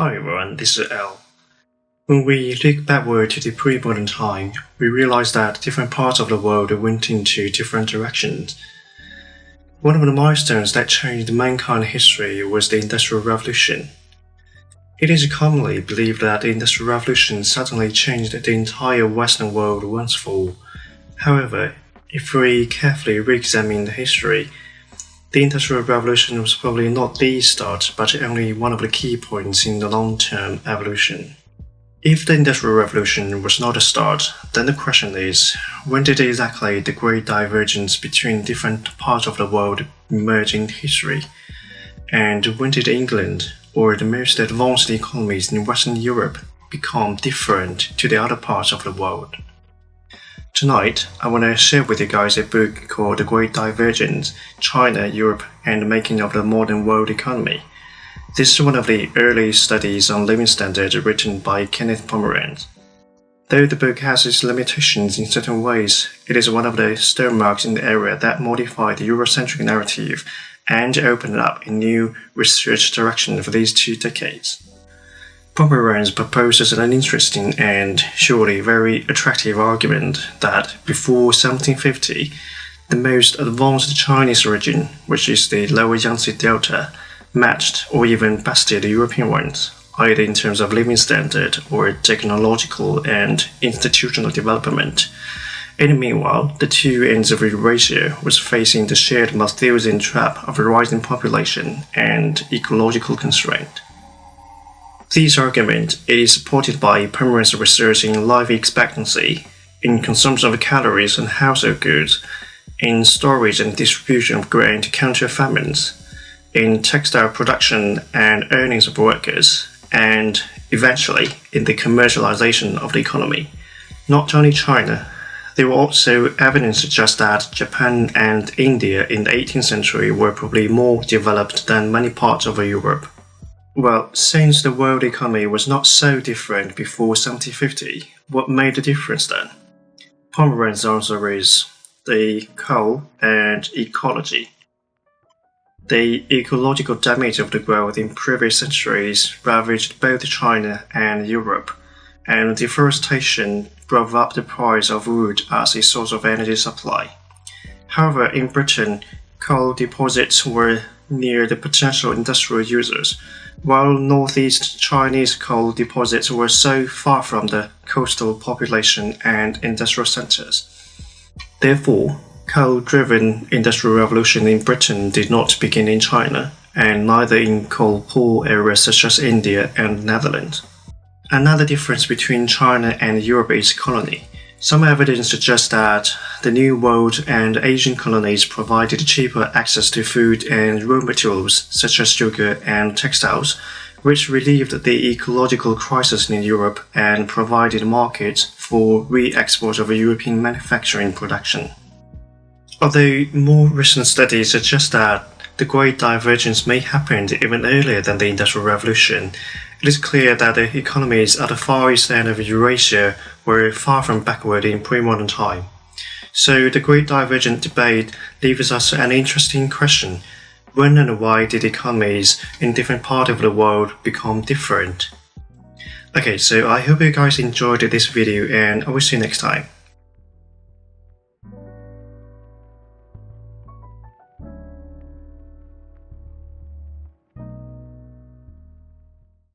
Hi everyone, this is Al. When we look backward to the pre-modern time, we realize that different parts of the world went into different directions. One of the milestones that changed mankind history was the Industrial Revolution. It is commonly believed that the Industrial Revolution suddenly changed the entire Western world once for all. However, if we carefully re-examine the history, the Industrial Revolution was probably not the start, but only one of the key points in the long-term evolution. If the Industrial Revolution was not a start, then the question is, when did exactly the Great Divergence between different parts of the world emerge in history? And when did England, or the most advanced economies in Western Europe, become different to the other parts of the world? Tonight, I want to share with you guys a book called The Great Divergence, China, Europe, and the Making of the Modern World Economy. This is one of the early studies on living standards written by Kenneth Pomeranz. Though the book has its limitations in certain ways, it is one of the stalwarts in the area that modified the Eurocentric narrative and opened up a new research direction for these 2 decades. Pomeranz proposes an interesting and surely very attractive argument that before 1750, the most advanced Chinese region, which is the lower Yangtze Delta, matched or even bested the European ones, either in terms of living standard or technological and institutional development. And meanwhile, the 2 ends of Eurasia was facing the shared Malthusian trap of a rising population and ecological constraint. This argument is supported by Pomeranz's research in life expectancy, in consumption of calories and household goods, in storage and distribution of grain to counter famines, in textile production and earnings of workers, and eventually in the commercialization of the economy. Not only China, there were also evidence to suggest that Japan and India in the 18th century were probably more developed than many parts of Europe. Well, since the world economy was not so different before 1750, what made the difference then? Pomeranz's answer is the coal and ecology. The ecological damage of the growth in previous centuries ravaged both China and Europe, and deforestation drove up the price of wood as a source of energy supply. However, in Britain, coal deposits were near the potential industrial users, while northeast Chinese coal deposits were so far from the coastal population and industrial centers. Therefore, coal-driven industrial revolution in Britain did not begin in China, and neither in coal-poor areas such as India and the Netherlands. Another difference between China and Europe is colony. Some evidence suggests that the New World and Asian colonies provided cheaper access to food and raw materials such as sugar and textiles, which relieved the ecological crisis in Europe and provided markets for re-export of European manufacturing production. Although more recent studies suggest that the Great Divergence may have happened even earlier than the Industrial Revolution, it is clear that the economies at the far east end of Eurasia were far from backward in pre-modern time. So the Great Divergent debate leaves us an interesting question. When and why did economies in different parts of the world become different? Okay, so I hope you guys enjoyed this video and I will see you next time.